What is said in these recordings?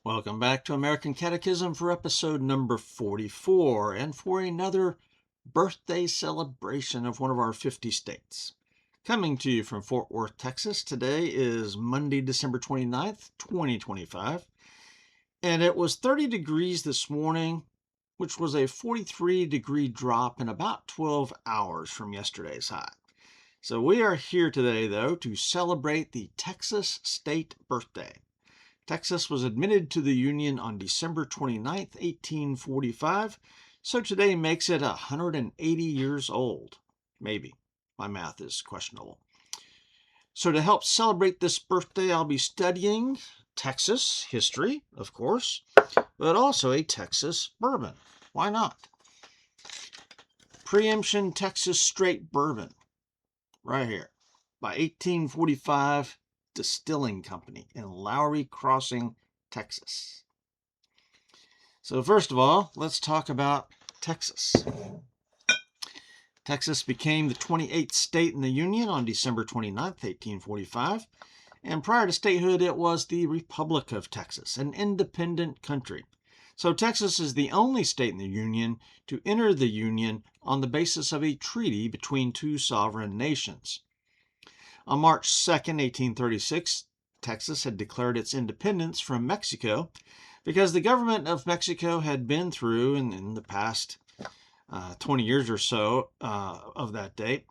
Welcome back to American Catechism for episode number 44 and for another birthday celebration of one of our 50 states. Coming to you from Fort Worth, Texas, today is Monday, December 29th, 2025, and it was 30 degrees this morning, which was a 43-degree drop in about 12 hours from yesterday's high. So we are here today, though, to celebrate the Texas state birthday. Texas was admitted to the Union on December 29, 1845, so today makes it 180 years old. Maybe. My math is questionable. So to help celebrate this birthday, I'll be studying Texas history, of course, but also a Texas bourbon. Why not? Preemption Texas Straight Bourbon, right here, by 1845 Distilling Company in Lowry Crossing, Texas. So first of all, let's talk about Texas. Texas became the 28th state in the Union on December 29th, 1845, and prior to statehood, it was the Republic of Texas, an independent country. So Texas is the only state in the Union to enter the Union on the basis of a treaty between two sovereign nations. On March 2nd, 1836, Texas had declared its independence from Mexico because the government of Mexico had been through, in the past 20 years or so of that date,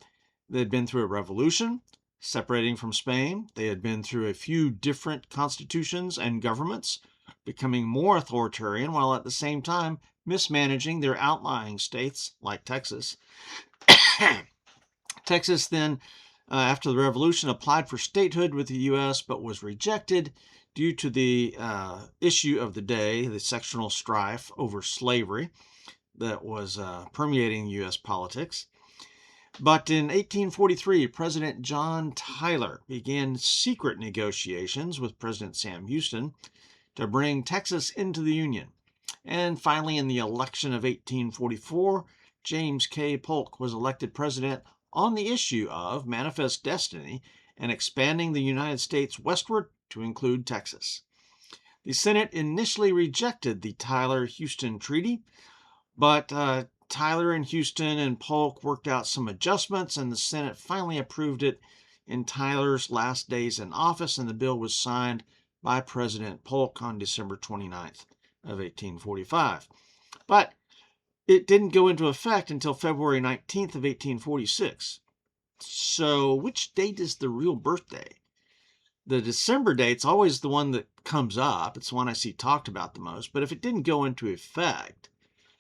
they had been through a revolution, separating from Spain. They had been through a few different constitutions and governments, becoming more authoritarian while at the same time mismanaging their outlying states like Texas. Texas then, after the revolution, applied for statehood with the U.S., but was rejected due to the issue of the day, the sectional strife over slavery that was permeating U.S. politics. But in 1843, President John Tyler began secret negotiations with President Sam Houston to bring Texas into the Union. And finally, in the election of 1844, James K. Polk was elected president on the issue of manifest destiny and expanding the United States westward to include Texas. The Senate initially rejected the Tyler-Houston Treaty, but Tyler and Houston and Polk worked out some adjustments, and the Senate finally approved it in Tyler's last days in office, and the bill was signed by President Polk on December 29th of 1845. But it didn't go into effect until February 19th of 1846. So which date is the real birthday? The December date's always the one that comes up. It's the one I see talked about the most. But if it didn't go into effect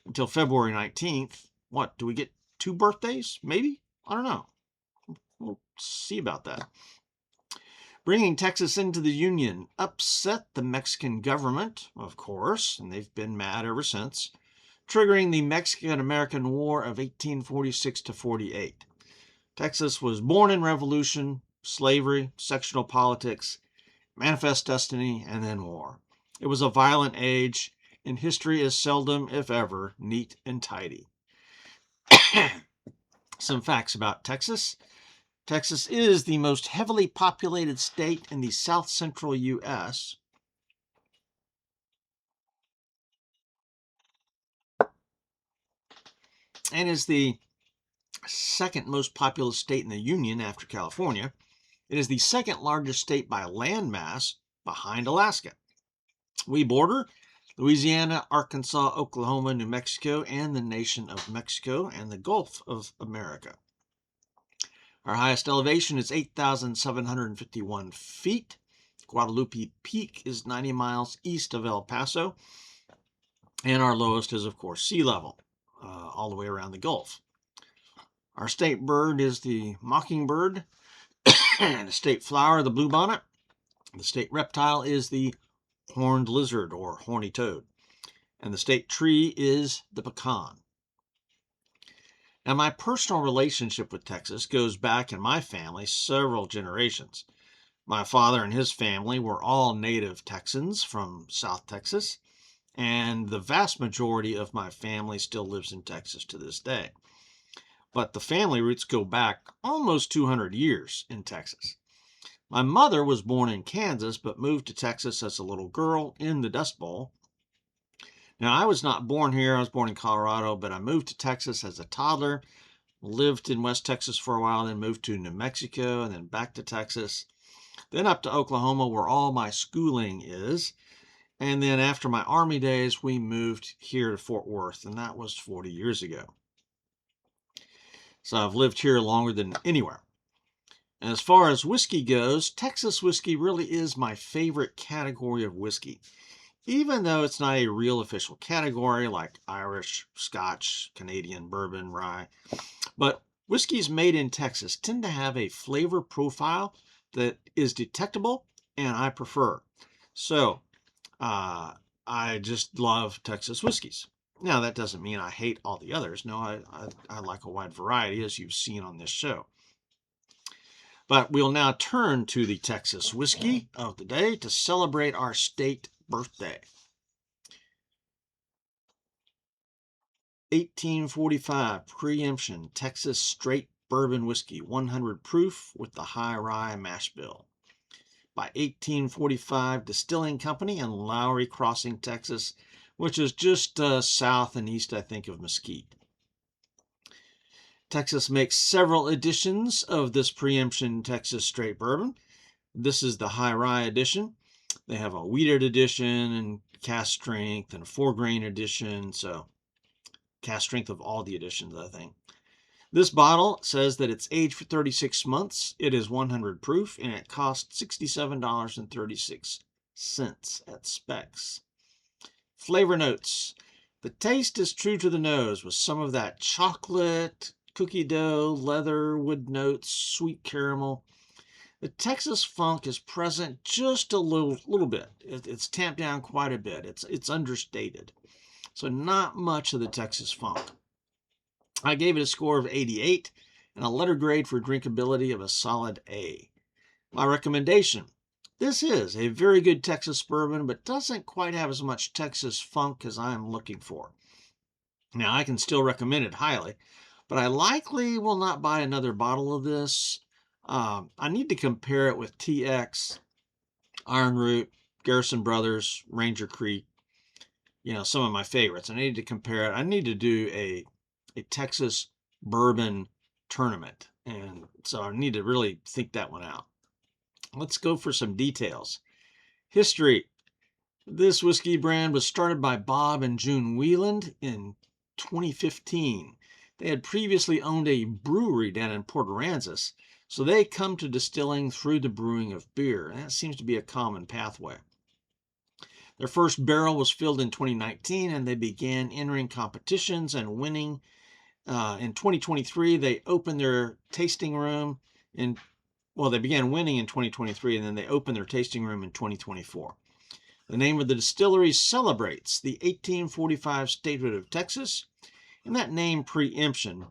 until February 19th, what, do we get two birthdays? Maybe? I don't know. We'll see about that. Bringing Texas into the Union upset the Mexican government, of course, and they've been mad ever since, triggering the Mexican-American War of 1846 to 48. Texas was born in revolution, slavery, sectional politics, manifest destiny, and then war. It was a violent age, and history is seldom, if ever, neat and tidy. Some facts about Texas. Texas is the most heavily populated state in the south-central U.S. and is the second most populous state in the Union after California. It is the second largest state by land mass behind Alaska. We border Louisiana, Arkansas, Oklahoma, New Mexico, and the nation of Mexico and the Gulf of America. Our highest elevation is 8,751 feet. Guadalupe Peak is 90 miles east of El Paso. And our lowest is, of course, sea level, all the way around the Gulf. Our state bird is the mockingbird. The state flower, the bluebonnet. The state reptile is the horned lizard or horny toad. And the state tree is the pecan. Now, my personal relationship with Texas goes back in my family several generations. My father and his family were all native Texans from South Texas, and the vast majority of my family still lives in Texas to this day. But the family roots go back almost 200 years in Texas. My mother was born in Kansas, but moved to Texas as a little girl in the Dust Bowl. Now, I was not born here. I was born in Colorado, but I moved to Texas as a toddler, lived in West Texas for a while, then moved to New Mexico, and then back to Texas, then up to Oklahoma, where all my schooling is. And then after my Army days, we moved here to Fort Worth, and that was 40 years ago. So I've lived here longer than anywhere. And as far as whiskey goes, Texas whiskey really is my favorite category of whiskey, even though it's not a real official category like Irish, Scotch, Canadian, bourbon, rye. But whiskeys made in Texas tend to have a flavor profile that is detectable and I prefer. So I just love Texas whiskeys. Now, that doesn't mean I hate all the others. No, I like a wide variety, as you've seen on this show. But we'll now turn to the Texas whiskey of the day to celebrate our state birthday. 1845 Preemption Texas Straight Bourbon Whiskey, 100 proof with the high rye mash bill. By 1845 Distilling Company in Lowry Crossing, Texas, which is just south and east, I think, of Mesquite. Texas makes several editions of this Preemption Texas Straight Bourbon. This is the high rye edition. They have a wheated edition and cask strength and a 4-grain edition. So cask strength of all the editions, I think. This bottle says that it's aged for 36 months. It is 100 proof and it costs $67.36 at Specs. Flavor notes. The taste is true to the nose with some of that chocolate, cookie dough, leather, wood notes, sweet caramel. The Texas funk is present just a little bit. It's tamped down quite a bit. It's understated. So not much of the Texas funk. I gave it a score of 88 and a letter grade for drinkability of a solid A. My recommendation. This is a very good Texas bourbon, but doesn't quite have as much Texas funk as I am looking for. Now, I can still recommend it highly, but I likely will not buy another bottle of this. I need to compare it with TX, Iron Root, Garrison Brothers, Ranger Creek, some of my favorites. I need to compare it. I need to do a Texas bourbon tournament, and so I need to really think that one out. Let's go for some details. History. This whiskey brand was started by Bob and June Wheeland in 2015. They had previously owned a brewery down in Port Aransas, so they come to distilling through the brewing of beer, and that seems to be a common pathway. Their first barrel was filled in 2019, and they began entering competitions and winning. In 2023, they opened their tasting room they began winning in 2023, and then they opened their tasting room in 2024. The name of the distillery celebrates the 1845 statehood of Texas, and that name, Preemption,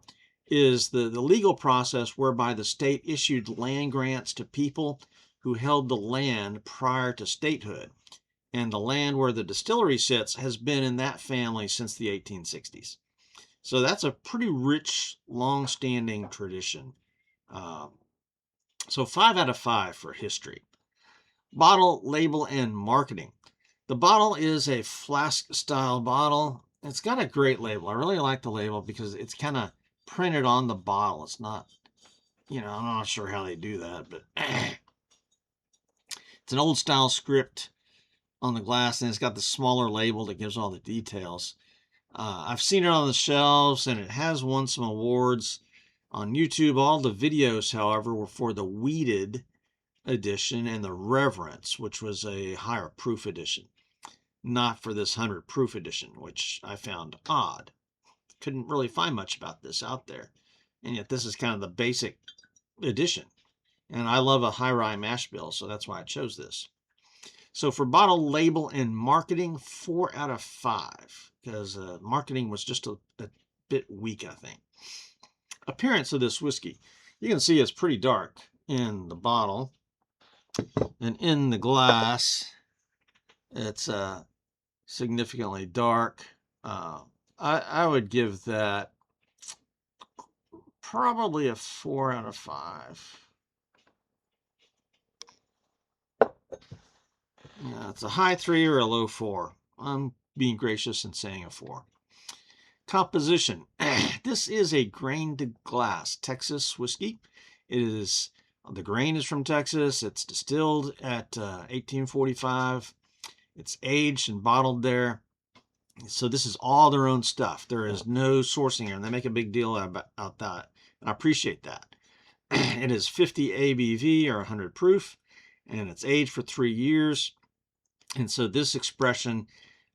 is the legal process whereby the state issued land grants to people who held the land prior to statehood. And the land where the distillery sits has been in that family since the 1860s. So that's a pretty rich, long-standing tradition. So 5 out of 5 for history. Bottle, label, and marketing. The bottle is a flask-style bottle. It's got a great label. I really like the label because it's kind of printed on the bottle. It's not, I'm not sure how they do that, but it's an old-style script on the glass, and it's got the smaller label that gives all the details. I've seen it on the shelves, and it has won some awards on YouTube. All the videos, however, were for the wheated edition and the Reverence, which was a higher proof edition, not for this 100 proof edition, which I found odd. Couldn't really find much about this out there, and yet this is kind of the basic edition. And I love a high rye mash bill, so that's why I chose this. So for bottle, label, and marketing, 4 out of 5, because marketing was just a bit weak, I think. Appearance of this whiskey. You can see it's pretty dark in the bottle. And in the glass, it's significantly dark. I would give that probably a 4 out of 5. It's a high 3 or a low 4. I'm being gracious and saying a 4. Composition. This is a grained glass Texas whiskey. The grain is from Texas. It's distilled at 1845. It's aged and bottled there. So this is all their own stuff. There is no sourcing here, and they make a big deal about that. And I appreciate that. It is 50 ABV or 100 proof, and it's aged for 3 years. And so this expression,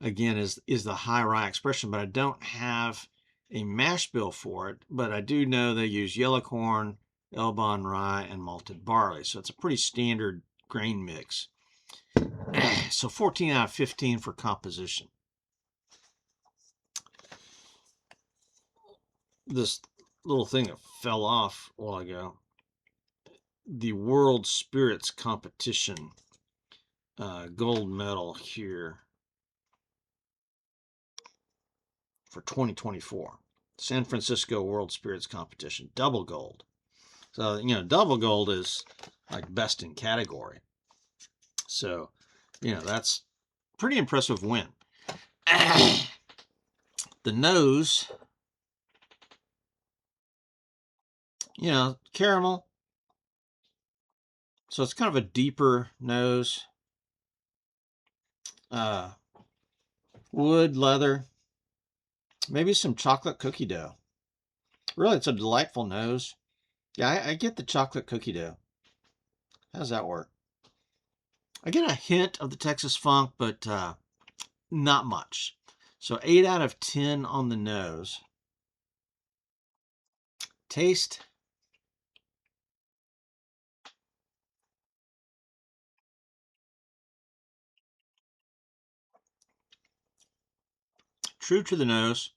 again, is the high rye expression, but I don't have a mash bill for it. But I do know they use yellow corn, Elbon rye, and malted barley. So it's a pretty standard grain mix. So 14 out of 15 for composition. This little thing that fell off a while ago. The World Spirits Competition gold medal here for 2024. San Francisco World Spirits Competition, double gold. So, double gold is like best in category. So, that's pretty impressive win. The nose, caramel. So it's kind of a deeper nose. Wood, leather, maybe some chocolate cookie dough. Really, it's a delightful nose. Yeah, I get the chocolate cookie dough. How does that work? I get a hint of the Texas funk, but not much. So 8 out of 10 on the nose. Taste. True to the nose.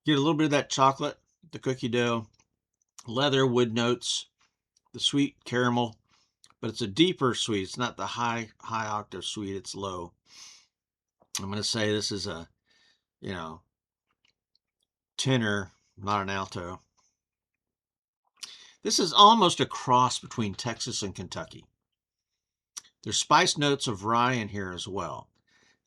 Get a little bit of that chocolate, the cookie dough, leather, wood notes, the sweet caramel, but it's a deeper sweet. It's not the high octave sweet. It's low. I'm going to say this is a, tenor, not an alto. This is almost a cross between Texas and Kentucky. There's spice notes of rye in here as well.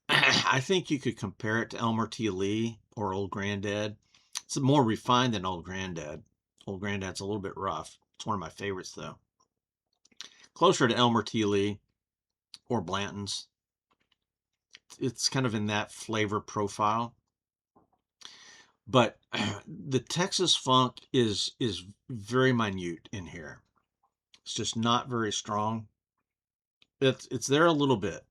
I think you could compare it to Elmer T. Lee or Old Granddad. It's more refined than Old Granddad. Old Granddad's a little bit rough. It's one of my favorites, though. Closer to Elmer T. Lee or Blanton's. It's kind of in that flavor profile. But the Texas funk is very minute in here. It's just not very strong. It's there a little bit,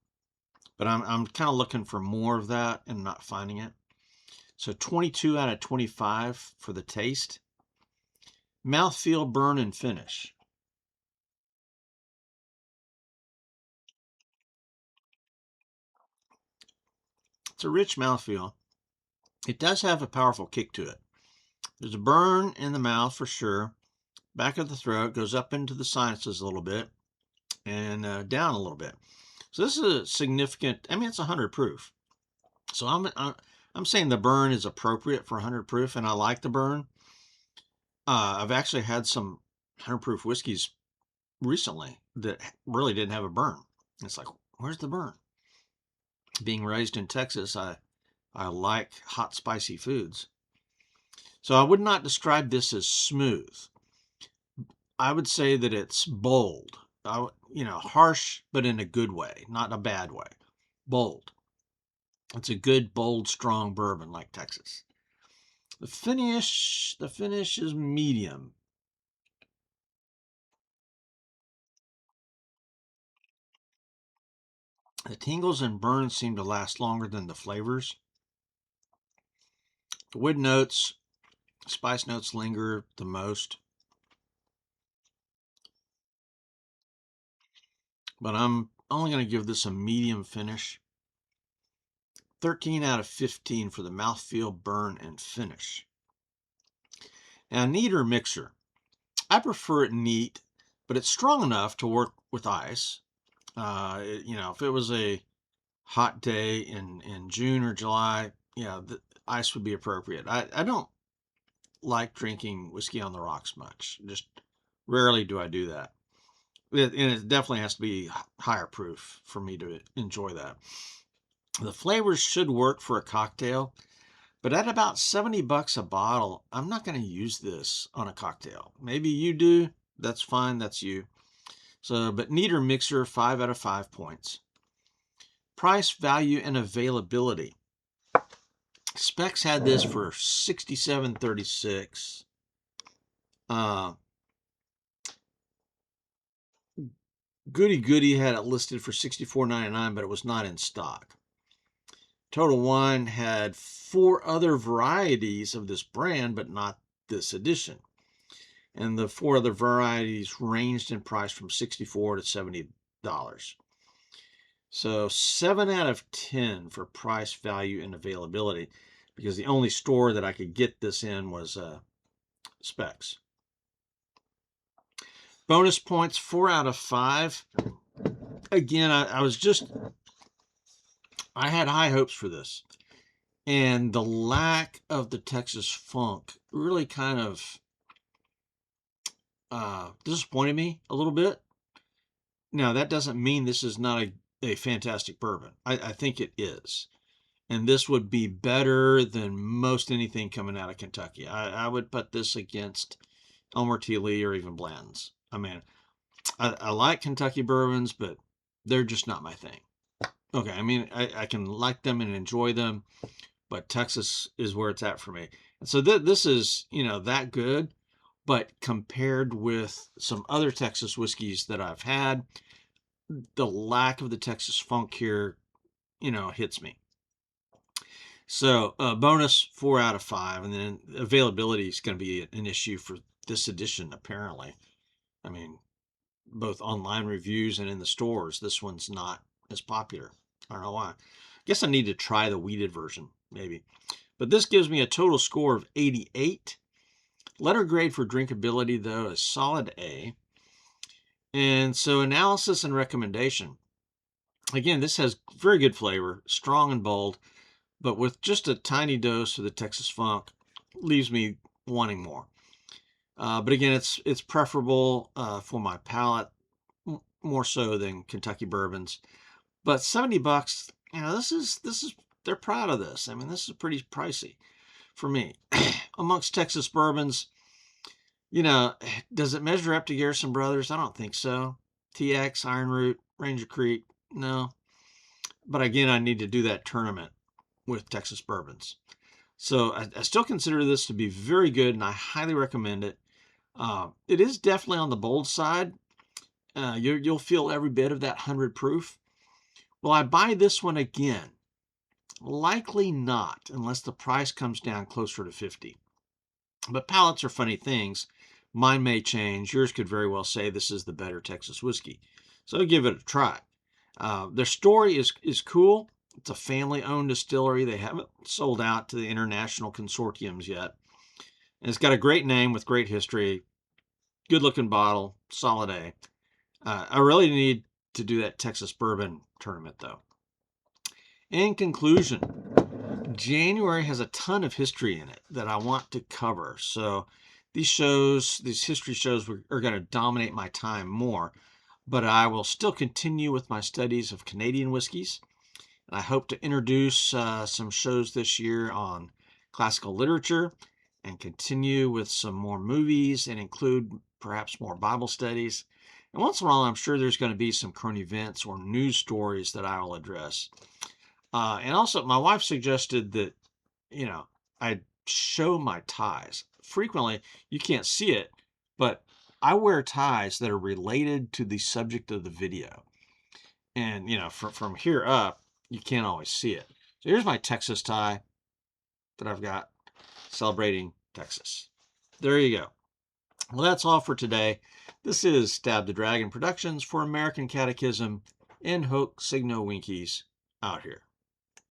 but I'm kind of looking for more of that and not finding it. So 22 out of 25 for the taste. Mouthfeel, burn, and finish. It's a rich mouthfeel. It does have a powerful kick to it. There's a burn in the mouth for sure. Back of the throat, goes up into the sinuses a little bit and down a little bit. So this is a significant, it's 100 proof. So I'm saying the burn is appropriate for 100 proof, and I like the burn. I've actually had some 100 proof whiskeys recently that really didn't have a burn. It's like, where's the burn? Being raised in Texas, I like hot, spicy foods. So I would not describe this as smooth. I would say that it's bold, harsh, but in a good way, not a bad way. Bold. It's a good, bold, strong bourbon like Texas. The finish is medium. The tingles and burns seem to last longer than the flavors. The wood notes, spice notes linger the most. But I'm only going to give this a medium finish. 13 out of 15 for the mouthfeel, burn, and finish. Now, neat or mixer. I prefer it neat, but it's strong enough to work with ice. If it was a hot day in June or July, the ice would be appropriate. I don't like drinking whiskey on the rocks much. Just rarely do I do that. And it definitely has to be higher proof for me to enjoy that. The flavors should work for a cocktail, but at about $70 a bottle, I'm not going to use this on a cocktail. Maybe you do. That's fine. That's you. So, but neater mixer, 5 out of 5 points. Price, value, and availability. Specs had this for $67.36. Goody Goody had it listed for $64.99, but it was not in stock. Total Wine had 4 other varieties of this brand, but not this edition. And the 4 other varieties ranged in price from $64 to $70. So 7 out of 10 for price, value, and availability, because the only store that I could get this in was Specs. Bonus points, 4 out of 5. Again, I had high hopes for this. And the lack of the Texas funk really kind of disappointed me a little bit. Now, that doesn't mean this is not a fantastic bourbon. I think it is. And this would be better than most anything coming out of Kentucky. I would put this against Elmer T. Lee or even Blanton's. I mean, I like Kentucky bourbons, but they're just not my thing. Okay, I mean, I can like them and enjoy them, but Texas is where it's at for me. And so this is, that good, but compared with some other Texas whiskeys that I've had, the lack of the Texas funk here, hits me. So bonus, 4 out of 5. And then availability is going to be an issue for this edition, apparently. I mean, both online reviews and in the stores, this one's not as popular. I don't know why. I guess I need to try the wheated version, maybe. But this gives me a total score of 88. Letter grade for drinkability, though, is solid A. And so analysis and recommendation. Again, this has very good flavor, strong and bold, but with just a tiny dose of the Texas funk, leaves me wanting more. But again, it's preferable for my palate, more so than Kentucky bourbons. But $70, this is they're proud of this. I mean, this is pretty pricey for me. Amongst Texas bourbons, does it measure up to Garrison Brothers? I don't think so. TX, Iron Root, Ranger Creek, no. But again, I need to do that tournament with Texas bourbons. So I still consider this to be very good, and I highly recommend it. It is definitely on the bold side. You'll feel every bit of that 100 proof. Will I buy this one again? Likely not, unless the price comes down closer to 50. But palates are funny things. Mine may change. Yours could very well say this is the better Texas whiskey. So give it a try. Their story is cool. It's a family-owned distillery. They haven't sold out to the international consortiums yet. And it's got a great name with great history. Good-looking bottle. Solid A. I really need to do that Texas bourbon tournament, though. In conclusion, January has a ton of history in it that I want to cover. So these history shows are going to dominate my time more. But I will still continue with my studies of Canadian whiskeys. And I hope to introduce some shows this year on classical literature and continue with some more movies and include perhaps more Bible studies. And once in a while, I'm sure there's going to be some current events or news stories that I will address. And also, my wife suggested that, I show my ties. Frequently, you can't see it, but I wear ties that are related to the subject of the video. And, from here up, you can't always see it. So here's my Texas tie that I've got celebrating Texas. There you go. Well, that's all for today. This is Stab the Dragon Productions for American Catechism and Hook Signo Winkies out here.